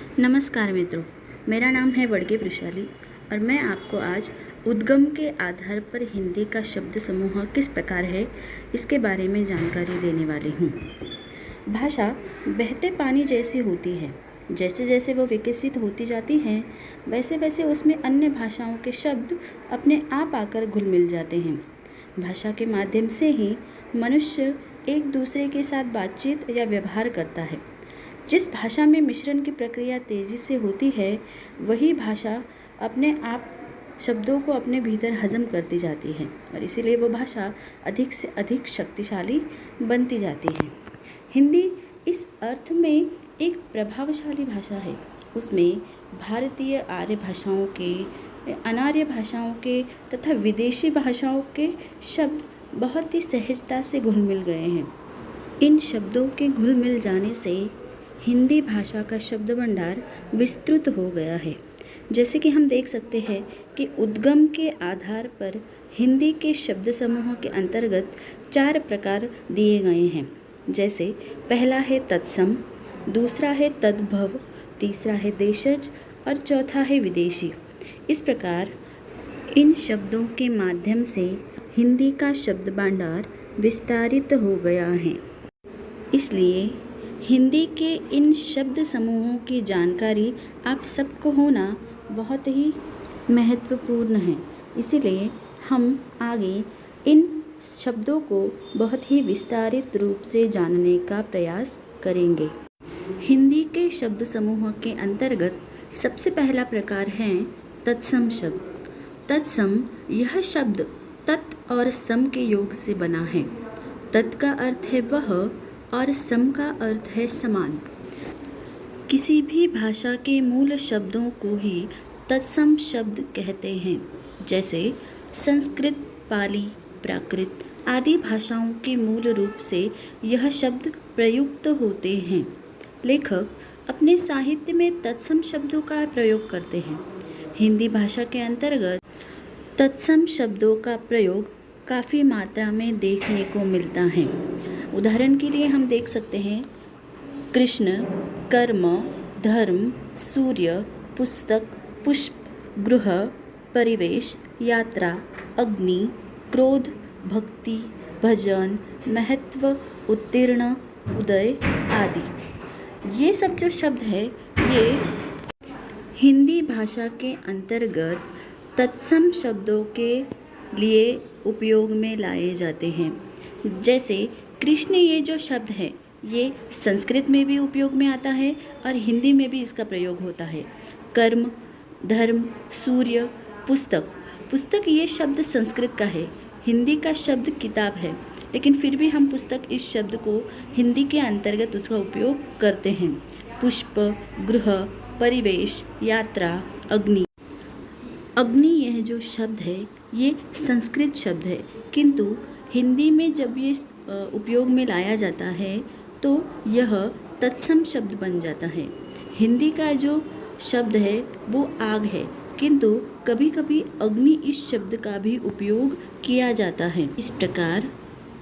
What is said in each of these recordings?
नमस्कार मित्रों, मेरा नाम है वड़गे वृषाली और मैं आपको आज उद्गम के आधार पर हिंदी का शब्द समूह किस प्रकार है इसके बारे में जानकारी देने वाली हूँ। भाषा बहते पानी जैसी होती है। जैसे जैसे वो विकसित होती जाती है वैसे वैसे उसमें अन्य भाषाओं के शब्द अपने आप आकर घुल मिल जाते हैं। भाषा के माध्यम से ही मनुष्य एक दूसरे के साथ बातचीत या व्यवहार करता है। जिस भाषा में मिश्रण की प्रक्रिया तेज़ी से होती है वही भाषा अपने आप शब्दों को अपने भीतर हजम करती जाती है और इसीलिए वो भाषा अधिक से अधिक शक्तिशाली बनती जाती है। हिंदी इस अर्थ में एक प्रभावशाली भाषा है। उसमें भारतीय आर्य भाषाओं के, अनार्य भाषाओं के तथा विदेशी भाषाओं के शब्द बहुत ही सहजता से घुल मिल गए हैं। इन शब्दों के घुल मिल जाने से हिंदी भाषा का शब्द भंडार विस्तृत हो गया है। जैसे कि हम देख सकते हैं कि उद्गम के आधार पर हिंदी के शब्द समूह के अंतर्गत 4 प्रकार दिए गए हैं। जैसे पहला है तत्सम, दूसरा है तद्भव, तीसरा है देशज और चौथा है विदेशी। इस प्रकार इन शब्दों के माध्यम से हिंदी का शब्द भंडार विस्तारित हो गया है। इसलिए हिंदी के इन शब्द समूहों की जानकारी आप सबको होना बहुत ही महत्वपूर्ण है। इसीलिए हम आगे इन शब्दों को बहुत ही विस्तारित रूप से जानने का प्रयास करेंगे। हिंदी के शब्द समूह के अंतर्गत सबसे पहला प्रकार है तत्सम शब्द। तत्सम यह शब्द तत् और सम के योग से बना है। तत् का अर्थ है वह और सम का अर्थ है समान। किसी भी भाषा के मूल शब्दों को ही तत्सम शब्द कहते हैं। जैसे संस्कृत, पाली, प्राकृत आदि भाषाओं के मूल रूप से यह शब्द प्रयुक्त होते हैं। लेखक अपने साहित्य में तत्सम शब्दों का प्रयोग करते हैं। हिंदी भाषा के अंतर्गत तत्सम शब्दों का प्रयोग काफ़ी मात्रा में देखने को मिलता है। उदाहरण के लिए हम देख सकते हैं कृष्ण, कर्म, धर्म, सूर्य, पुस्तक, पुष्प, गृह, परिवेश, यात्रा, अग्नि, क्रोध, भक्ति, भजन, महत्व, उत्तीर्ण, उदय आदि। ये सब जो शब्द है ये हिंदी भाषा के अंतर्गत तत्सम शब्दों के लिए उपयोग में लाए जाते हैं। जैसे कृष्ण ये जो शब्द है ये संस्कृत में भी उपयोग में आता है और हिंदी में भी इसका प्रयोग होता है। कर्म, धर्म, सूर्य, पुस्तक ये शब्द संस्कृत का है। हिंदी का शब्द किताब है, लेकिन फिर भी हम पुस्तक इस शब्द को हिंदी के अंतर्गत उसका उपयोग करते हैं। पुष्प, गृह, परिवेश, यात्रा, अग्नि। अग्नि यह जो शब्द है ये संस्कृत शब्द है, किंतु हिंदी में जब ये उपयोग में लाया जाता है तो यह तत्सम शब्द बन जाता है। हिंदी का जो शब्द है वो आग है, किंतु कभी कभी अग्नि इस शब्द का भी उपयोग किया जाता है। इस प्रकार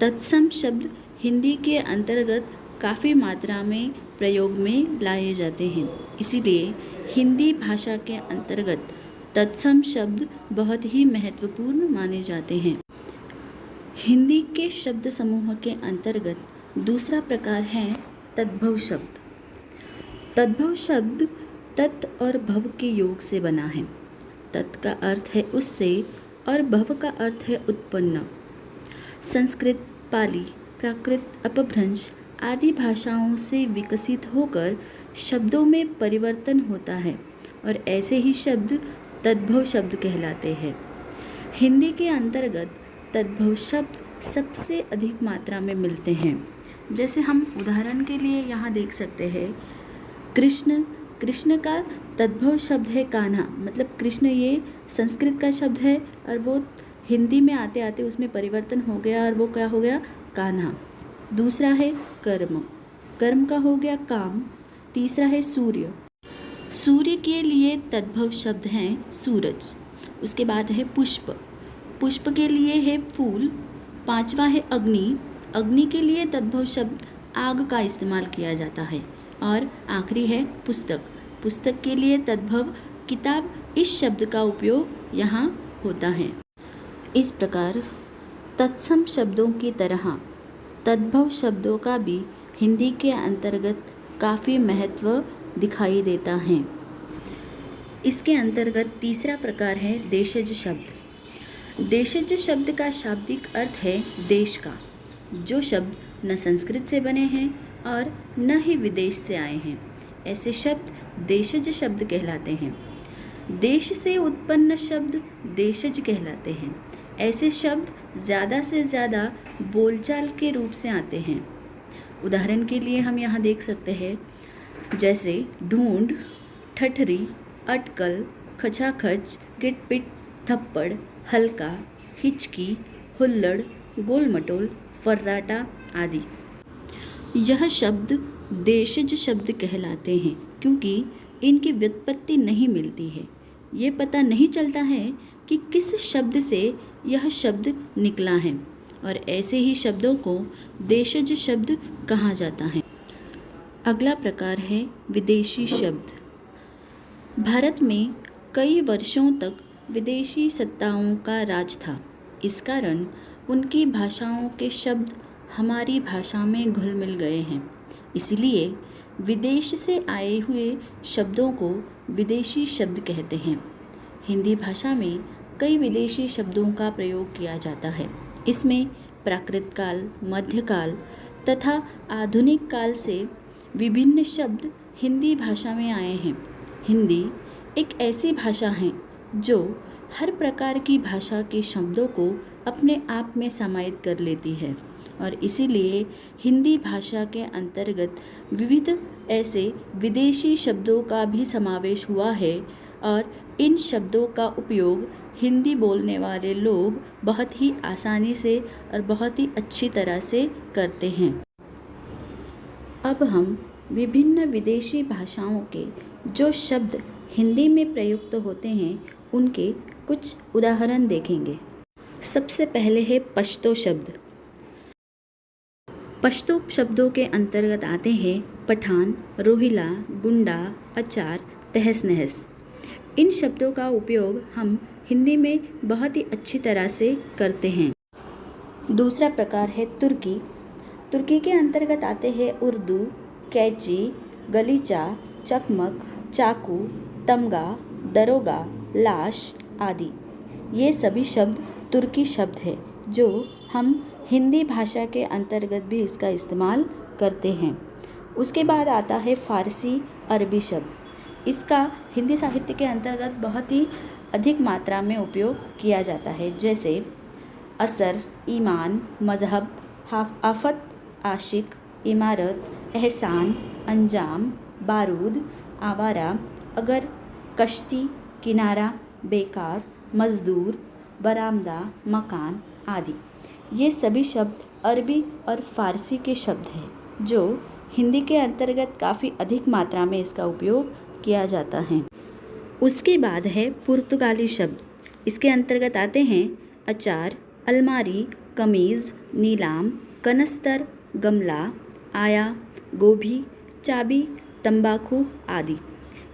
तत्सम शब्द हिंदी के अंतर्गत काफ़ी मात्रा में प्रयोग में लाए जाते हैं। इसीलिए हिंदी भाषा के अंतर्गत तत्सम शब्द बहुत ही महत्वपूर्ण माने जाते हैं। हिंदी के शब्द समूह के अंतर्गत दूसरा प्रकार है तद्भव शब्द। तद्भव शब्द तत् और भव के योग से बना है। तत् का अर्थ है उससे और भव का अर्थ है उत्पन्न। संस्कृत, पाली, प्राकृत, अपभ्रंश आदि भाषाओं से विकसित होकर शब्दों में परिवर्तन होता है और ऐसे ही शब्द तद्भव शब्द कहलाते हैं। हिंदी के अंतर्गत तद्भव शब्द सबसे अधिक मात्रा में मिलते हैं। जैसे हम उदाहरण के लिए यहाँ देख सकते हैं कृष्ण का तद्भव शब्द है कान्हा। मतलब कृष्ण ये संस्कृत का शब्द है और वो हिंदी में आते आते उसमें परिवर्तन हो गया और वो क्या हो गया, कान्हा। दूसरा है कर्म का हो गया काम। तीसरा है सूर्य के लिए तद्भव शब्द हैं सूरज। उसके बाद है पुष्प के लिए है फूल। पांचवा है अग्नि के लिए तद्भव शब्द आग का इस्तेमाल किया जाता है। और आखिरी है पुस्तक पुस्तक के लिए तद्भव किताब इस शब्द का उपयोग यहाँ होता है। इस प्रकार तत्सम शब्दों की तरह तद्भव शब्दों का भी हिंदी के अंतर्गत काफ़ी महत्व दिखाई देता है। इसके अंतर्गत तीसरा प्रकार है देशज शब्द। देशज शब्द का शाब्दिक अर्थ है देश का, जो शब्द न संस्कृत से बने हैं और न ही विदेश से आए हैं। ऐसे शब्द देशज शब्द कहलाते हैं। देश से उत्पन्न शब्द देशज कहलाते हैं। ऐसे शब्द ज़्यादा से ज़्यादा बोलचाल के रूप से आते हैं। उदाहरण के लिए हम यहाँ देख सकते हैं, जैसे ढूंढ, ठठरी, अटकल, खचाखच, गिटपिट, थप्पड़, हल्का, हिचकी, हुल्लड़, गोलमटोल, फर्राटा आदि। यह शब्द देशज शब्द कहलाते हैं क्योंकि इनकी व्युत्पत्ति नहीं मिलती है। ये पता नहीं चलता है कि किस शब्द से यह शब्द निकला है और ऐसे ही शब्दों को देशज शब्द कहा जाता है। अगला प्रकार है विदेशी शब्द। भारत में कई वर्षों तक विदेशी सत्ताओं का राज था। इस कारण उनकी भाषाओं के शब्द हमारी भाषा में घुल मिल गए हैं। इसलिए विदेश से आए हुए शब्दों को विदेशी शब्द कहते हैं। हिंदी भाषा में कई विदेशी शब्दों का प्रयोग किया जाता है। इसमें प्राकृत काल, मध्यकाल तथा आधुनिक काल से विभिन्न शब्द हिंदी भाषा में आए हैं। हिंदी एक ऐसी भाषा है जो हर प्रकार की भाषा के शब्दों को अपने आप में समाहित कर लेती है और इसीलिए हिंदी भाषा के अंतर्गत विविध ऐसे विदेशी शब्दों का भी समावेश हुआ है और इन शब्दों का उपयोग हिंदी बोलने वाले लोग बहुत ही आसानी से और बहुत ही अच्छी तरह से करते हैं। अब हम विभिन्न विदेशी भाषाओं के जो शब्द हिंदी में प्रयुक्त होते हैं उनके कुछ उदाहरण देखेंगे। सबसे पहले है पश्तो शब्द। पश्तो शब्दों के अंतर्गत आते हैं पठान, रोहिला, गुंडा, अचार, तहस नहस। इन शब्दों का उपयोग हम हिंदी में बहुत ही अच्छी तरह से करते हैं। दूसरा प्रकार है तुर्की। तुर्की के अंतर्गत आते हैं उर्दू, कैची, गलीचा, चकमक, चाकू, तमगा, दरोगा, लाश आदि। ये सभी शब्द तुर्की शब्द है जो हम हिंदी भाषा के अंतर्गत भी इसका इस्तेमाल करते हैं। उसके बाद आता है फ़ारसी अरबी शब्द। इसका हिंदी साहित्य के अंतर्गत बहुत ही अधिक मात्रा में उपयोग किया जाता है, जैसे असर, ईमान, मज़हब, आफत, आशिक, इमारत, एहसान, अंजाम, बारूद, आवारा, अगर, कश्ती, किनारा, बेकार, मज़दूर, बरामदा, मकान आदि। ये सभी शब्द अरबी और फ़ारसी के शब्द हैं जो हिंदी के अंतर्गत काफ़ी अधिक मात्रा में इसका उपयोग किया जाता है। उसके बाद है पुर्तगाली शब्द। इसके अंतर्गत आते हैं अचार, अलमारी, कमीज़, नीलाम, कनस्तर, गमला, आया, गोभी, चाबी, तंबाकू आदि।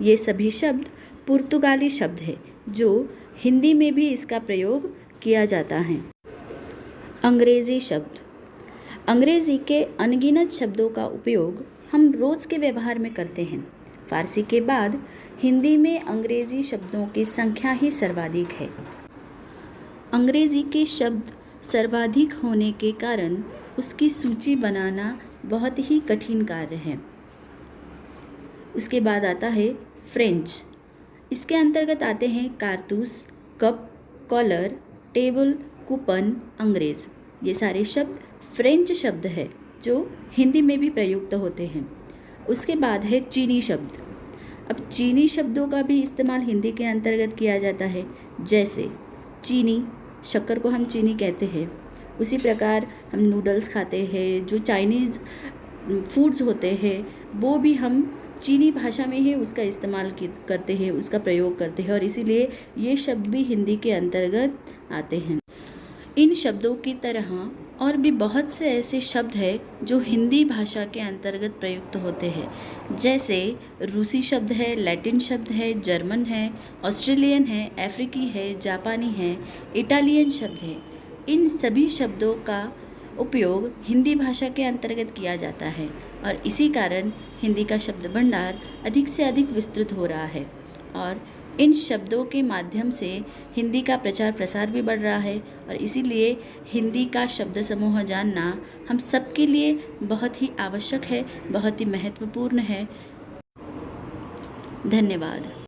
ये सभी शब्द पुर्तगाली शब्द है जो हिंदी में भी इसका प्रयोग किया जाता है। अंग्रेज़ी शब्द। अंग्रेज़ी के अनगिनत शब्दों का उपयोग हम रोज़ के व्यवहार में करते हैं। फ़ारसी के बाद हिंदी में अंग्रेज़ी शब्दों की संख्या ही सर्वाधिक है। अंग्रेज़ी के शब्द सर्वाधिक होने के कारण उसकी सूची बनाना बहुत ही कठिन कार्य है। उसके बाद आता है फ्रेंच। इसके अंतर्गत आते हैं कारतूस, कप, कॉलर, टेबल, कूपन, अंग्रेज़। ये सारे शब्द फ्रेंच शब्द है जो हिंदी में भी प्रयुक्त होते हैं। उसके बाद है चीनी शब्द। अब चीनी शब्दों का भी इस्तेमाल हिंदी के अंतर्गत किया जाता है, जैसे चीनी, शक्कर को हम चीनी कहते हैं। उसी प्रकार हम नूडल्स खाते हैं, जो चाइनीज़ फूड्स होते हैं वो भी हम चीनी भाषा में ही उसका इस्तेमाल करते हैं, उसका प्रयोग करते हैं और इसीलिए ये शब्द भी हिंदी के अंतर्गत आते हैं। इन शब्दों की तरह और भी बहुत से ऐसे शब्द हैं जो हिंदी भाषा के अंतर्गत प्रयुक्त होते हैं, जैसे रूसी शब्द है, लैटिन शब्द है, जर्मन है, ऑस्ट्रेलियन है, अफ्रीकी है, जापानी है, इटालियन शब्द है। इन सभी शब्दों का उपयोग हिंदी भाषा के अंतर्गत किया जाता है और इसी कारण हिंदी का शब्द भंडार अधिक से अधिक विस्तृत हो रहा है और इन शब्दों के माध्यम से हिंदी का प्रचार प्रसार भी बढ़ रहा है और इसीलिए हिंदी का शब्द समूह जानना हम सबके लिए बहुत ही आवश्यक है, बहुत ही महत्वपूर्ण है। धन्यवाद।